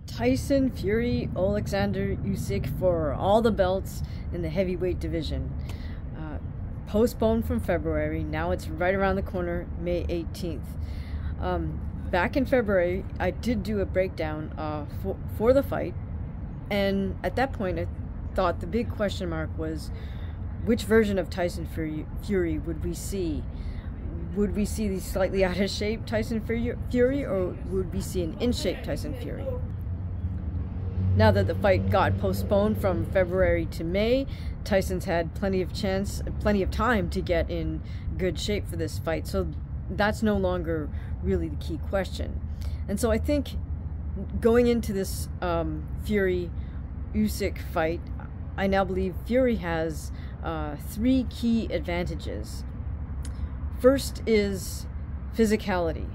Tyson Fury, Oleksandr Usyk for all the belts in the heavyweight division. Postponed from February. Now it's right around the corner, May 18th. Back in February, I did do a breakdown for the fight, and at that point I thought the big question mark was which version of Tyson Fury would we see? Would we see the slightly out of shape Tyson Fury, or would we see an in-shape Tyson Fury? Now that the fight got postponed from February to May, Tyson's had plenty of time to get in good shape for this fight. So that's no longer really the key question. And so I think going into this Fury-Usyk fight, I now believe Fury has 3 key advantages. First is physicality.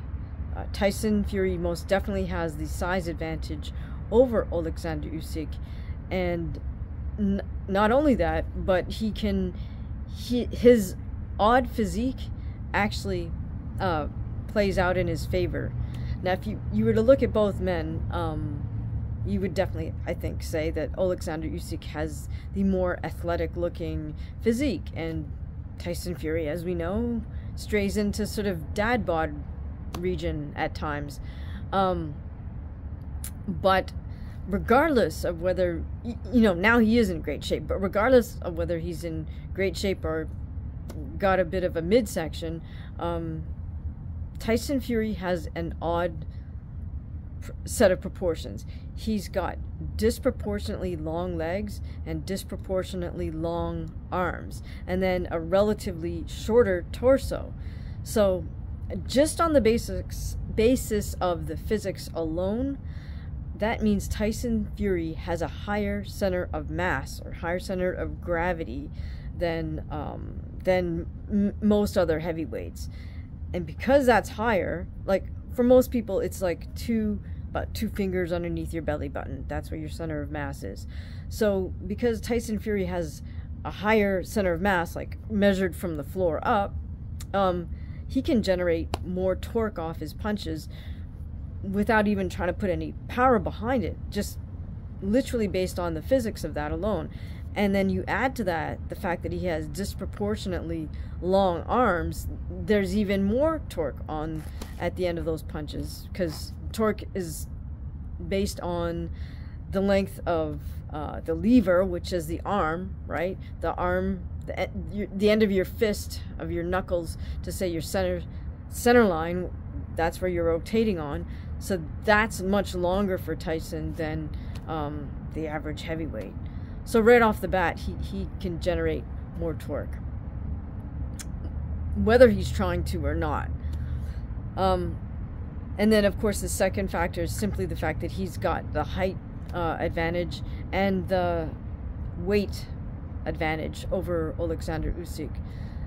Tyson Fury most definitely has the size advantage over Oleksandr Usyk, and not only that, but his odd physique actually plays out in his favor. Now, if you were to look at both men, you would definitely, I think, say that Oleksandr Usyk has the more athletic-looking physique, and Tyson Fury, as we know, strays into sort of dad bod region at times. But regardless of whether, now he is in great shape, but regardless of whether he's in great shape or got a bit of a midsection, Tyson Fury has an odd set of proportions. He's got disproportionately long legs and disproportionately long arms, and then a relatively shorter torso. So just on the basis of the physics alone, that means Tyson Fury has a higher center of mass or higher center of gravity than most other heavyweights. And because that's higher, like for most people, it's like about 2 fingers underneath your belly button. That's where your center of mass is. So because Tyson Fury has a higher center of mass, like measured from the floor up, he can generate more torque off his punches without even trying to put any power behind it, just literally based on the physics of that alone. And then you add to that the fact that he has disproportionately long arms. There's even more torque at the end of those punches, because torque is based on the length of the lever, which is the arm, right? The arm, the end of your fist, of your knuckles, to say your center line, that's where you're rotating on. So that's much longer for Tyson than the average heavyweight. So right off the bat, he can generate more torque, whether he's trying to or not. And then, of course, the second factor is simply the fact that he's got the height advantage and the weight advantage over Oleksandr Usyk.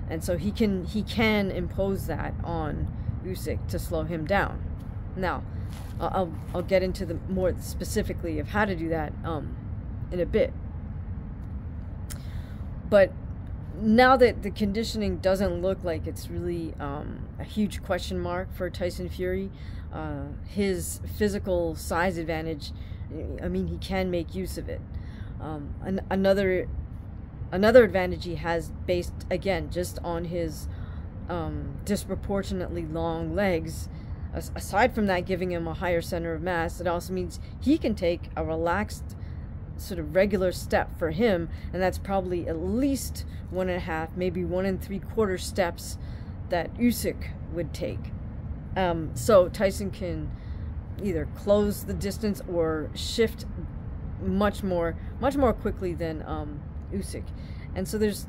And so he can impose that on Usyk to slow him down. Now, I'll get into the more specifically of how to do that in a bit. But now that the conditioning doesn't look like it's really a huge question mark for Tyson Fury, his physical size advantage, I mean, he can make use of it. Another advantage he has, based again just on his disproportionately long legs, aside from that giving him a higher center of mass, it also means he can take a relaxed sort of regular step for him, and that's probably at least 1.5, maybe 1 3/4 steps that Usyk would take. So Tyson can either close the distance or shift much more quickly than Usyk. And so there's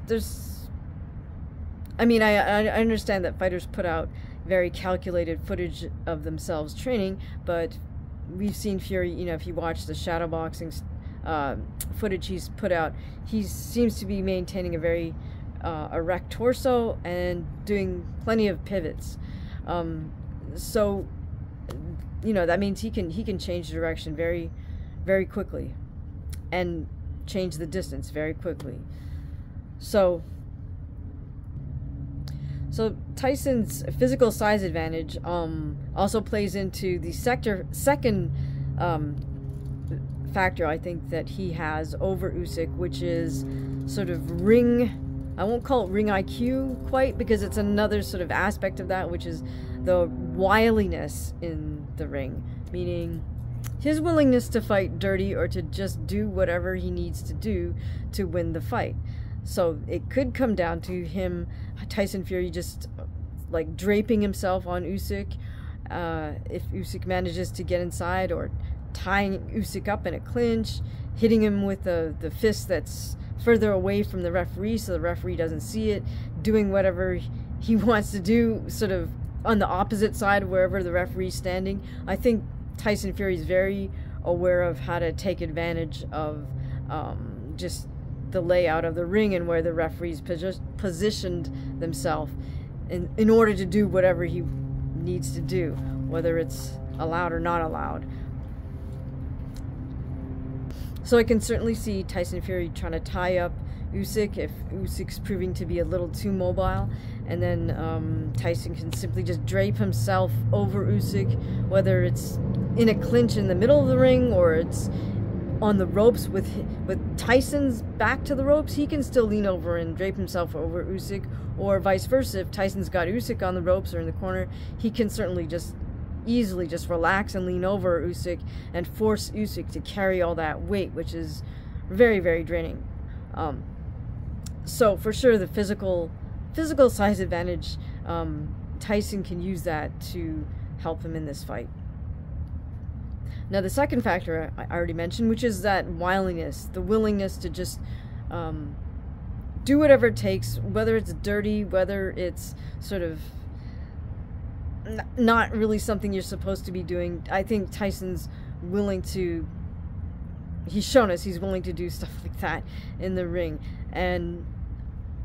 I mean, I understand that fighters put out very calculated footage of themselves training, but we've seen Fury, if you watch the shadowboxing footage he's put out, he seems to be maintaining a very erect torso and doing plenty of pivots. So that means he can change direction very, very quickly and change the distance very quickly. So Tyson's physical size advantage also plays into the second factor I think that he has over Usyk, which is sort of ring, I won't call it ring IQ quite, because it's another sort of aspect of that, which is the wiliness in the ring, meaning his willingness to fight dirty or to just do whatever he needs to do to win the fight. So it could come down to him, Tyson Fury, just like draping himself on Usyk, if Usyk manages to get inside, or tying Usyk up in a clinch, hitting him with the fist that's further away from the referee so the referee doesn't see it, doing whatever he wants to do sort of on the opposite side of wherever the referee's standing. I think Tyson Fury is very aware of how to take advantage of just the layout of the ring and where the referees positioned themselves in order to do whatever he needs to do, whether it's allowed or not allowed. So I can certainly see Tyson Fury trying to tie up Usyk if Usyk's proving to be a little too mobile, and then Tyson can simply just drape himself over Usyk, whether it's in a clinch in the middle of the ring or it's on the ropes with Tyson's back to the ropes. He can still lean over and drape himself over Usyk, or vice versa. If Tyson's got Usyk on the ropes or in the corner, he can certainly just easily just relax and lean over Usyk and force Usyk to carry all that weight, which is very, very draining. So for sure, the physical size advantage, Tyson can use that to help him in this fight. Now, the second factor I already mentioned, which is that wiliness, the willingness to just do whatever it takes, whether it's dirty, whether it's sort of not really something you're supposed to be doing. I think Tyson's willing to, he's shown us he's willing to do stuff like that in the ring. And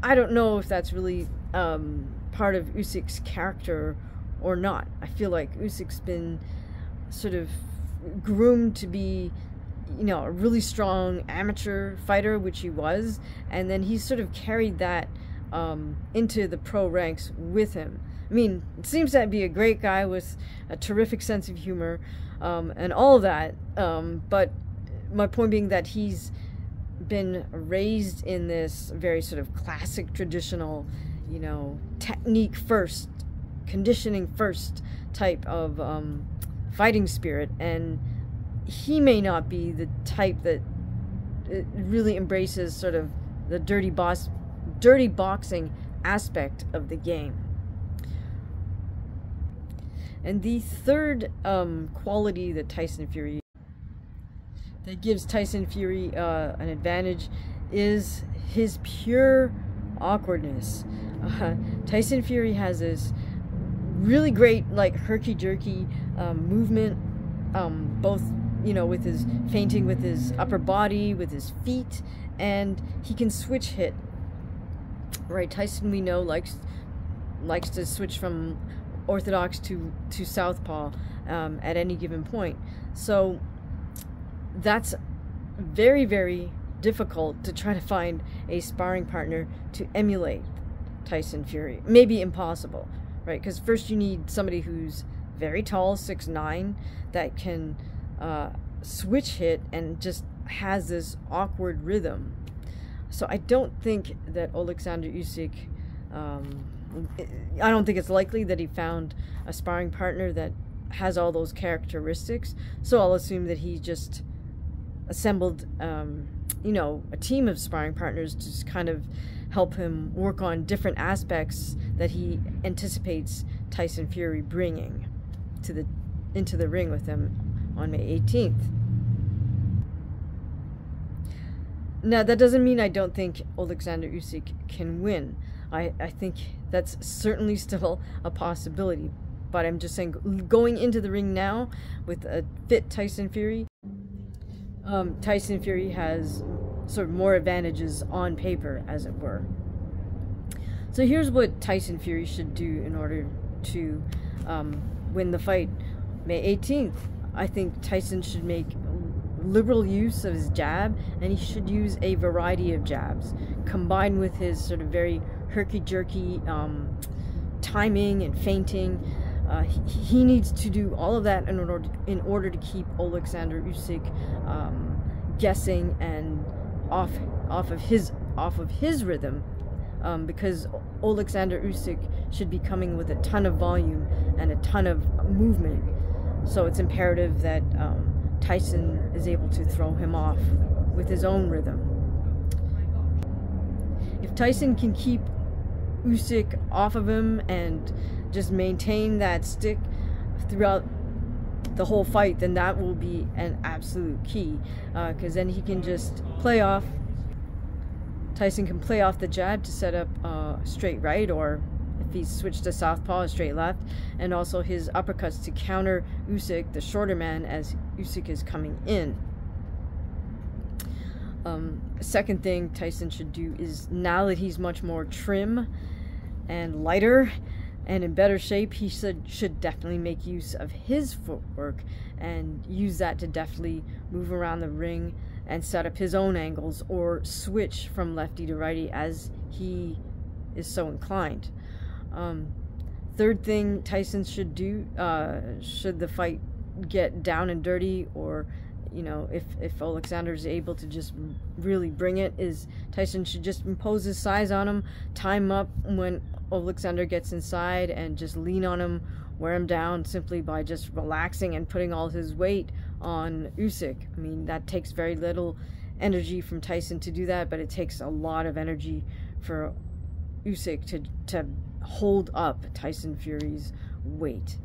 I don't know if that's really part of Usyk's character or not. I feel like Usyk's been sort of groomed to be, you know, a really strong amateur fighter, which he was, and then he's sort of carried that into the pro ranks with him. I mean, it seems to be a great guy with a terrific sense of humor, and all of that, but my point being that he's been raised in this very sort of classic, traditional, you know, technique first, conditioning first type of fighting spirit, and he may not be the type that really embraces sort of the dirty boxing aspect of the game. And the third quality that gives Tyson Fury an advantage is his pure awkwardness. Tyson Fury has this really great, like, herky-jerky movement, both, you know, with his feinting with his upper body, with his feet, and he can switch hit. Right, Tyson, we know, likes to switch from orthodox to southpaw at any given point. So that's very, very difficult to try to find a sparring partner to emulate Tyson Fury. Maybe impossible, right? Because first you need somebody who's very tall, 6'9", that can switch hit and just has this awkward rhythm. So I don't think that Oleksandr Usyk, I don't think it's likely that he found a sparring partner that has all those characteristics. So I'll assume that he just assembled, you know, a team of sparring partners to just kind of help him work on different aspects that he anticipates Tyson Fury bringing into the ring with him on May 18th. Now, that doesn't mean I don't think Oleksandr Usyk can win. I think that's certainly still a possibility. But I'm just saying, going into the ring now with a fit Tyson Fury, Tyson Fury has sort of more advantages on paper, as it were. So here's what Tyson Fury should do in order to win the fight May 18th. I think Tyson should make liberal use of his jab, and he should use a variety of jabs combined with his sort of very herky-jerky timing and feinting. He needs to do all of that in order to keep Oleksandr Usyk guessing and off of his rhythm, because Oleksandr Usyk should be coming with a ton of volume and a ton of movement. So it's imperative that Tyson is able to throw him off with his own rhythm. If Tyson can keep Usyk off of him and just maintain that stick throughout the whole fight, then that will be an absolute key, because then he can just play off. Tyson can play off the jab to set up straight right, or if he's switched to southpaw, straight left, and also his uppercuts to counter Usyk, the shorter man, as Usyk is coming in. Second thing Tyson should do is, now that he's much more trim and lighter and in better shape, he should definitely make use of his footwork and use that to definitely move around the ring and set up his own angles, or switch from lefty to righty as he is so inclined. Third thing Tyson should do, should the fight get down and dirty, or if Oleksandr is able to just really bring it, is Tyson should just impose his size on him, time up when Oleksandr gets inside, and just lean on him, wear him down simply by just relaxing and putting all his weight on Usyk. I mean, that takes very little energy from Tyson to do that, but it takes a lot of energy for Usyk to hold up Tyson Fury's weight.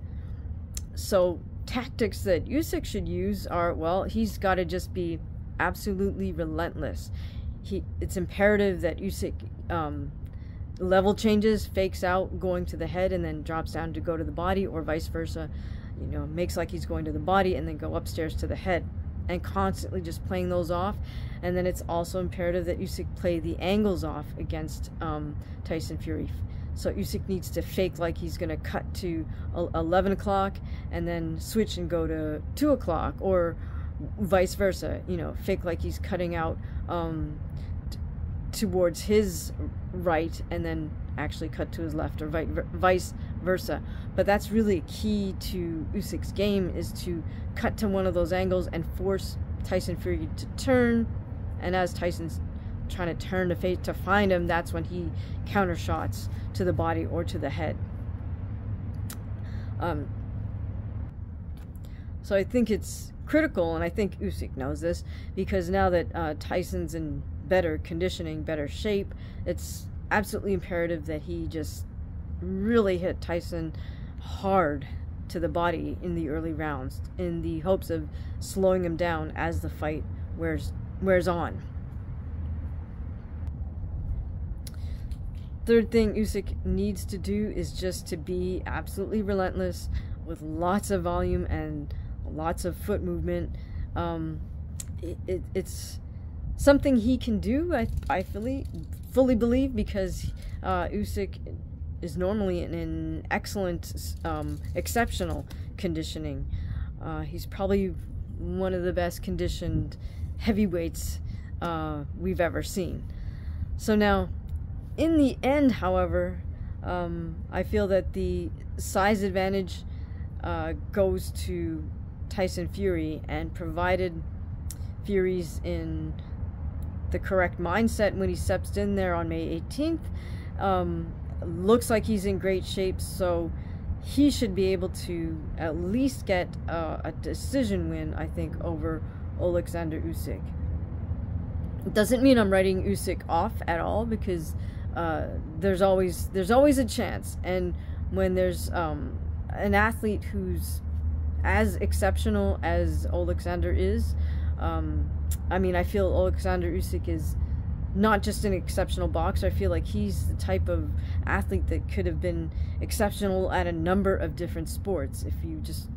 So tactics that Usyk should use are, well, he's got to just be absolutely relentless. It's imperative that Usyk level changes, fakes out going to the head and then drops down to go to the body, or vice versa, makes like he's going to the body and then go upstairs to the head, and constantly just playing those off. And then it's also imperative that Usyk play the angles off against Tyson Fury. So Usyk needs to fake like he's going to cut to 11 o'clock and then switch and go to 2 o'clock, or vice versa, fake like he's cutting out towards his right and then actually cut to his left, or vice versa. But that's really key to Usyk's game, is to cut to one of those angles and force Tyson Fury to turn, and as Tyson's trying to turn to find him, that's when he counter shots to the body or to the head. So I think it's critical, and I think Usyk knows this, because now that Tyson's in better conditioning, better shape, it's absolutely imperative that he just really hit Tyson hard to the body in the early rounds, in the hopes of slowing him down as the fight wears on. Third thing Usyk needs to do is just to be absolutely relentless, with lots of volume and lots of foot movement. It's something he can do, I fully believe, because Usyk is normally in excellent, exceptional conditioning. He's probably one of the best conditioned heavyweights we've ever seen. So now, in the end, however, I feel that the size advantage goes to Tyson Fury, and provided Fury's in the correct mindset when he steps in there on May 18th, looks like he's in great shape, so he should be able to at least get a decision win, I think, over Oleksandr Usyk. It doesn't mean I'm writing Usyk off at all, because there's always a chance, and when there's an athlete who's as exceptional as Oleksandr is, I mean, I feel Oleksandr Usyk is not just an exceptional boxer. I feel like he's the type of athlete that could have been exceptional at a number of different sports. If you just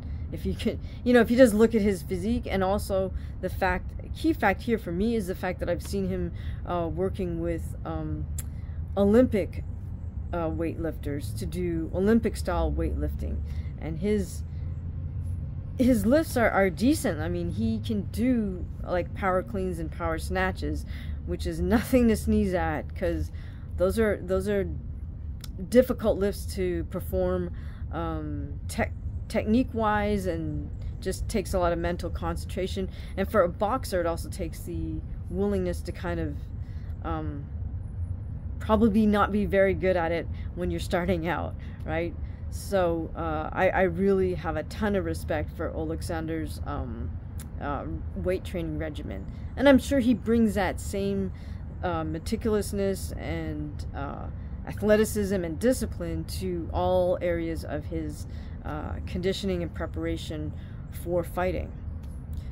look at his physique, and also the key fact here for me is the fact that I've seen him working with Olympic weightlifters to do Olympic style weightlifting, and his lifts are decent. I mean, he can do like power cleans and power snatches, which is nothing to sneeze at, because those are difficult lifts to perform technique-wise, and just takes a lot of mental concentration. And for a boxer, it also takes the willingness to kind of probably not be very good at it when you're starting out, right? So I really have a ton of respect for Oleksandr's weight training regimen, and I'm sure he brings that same meticulousness and athleticism and discipline to all areas of his conditioning and preparation for fighting.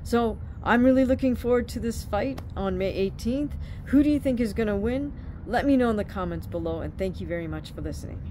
So I'm really looking forward to this fight on May 18th. Who do you think is going to win? Let me know in the comments below, and thank you very much for listening.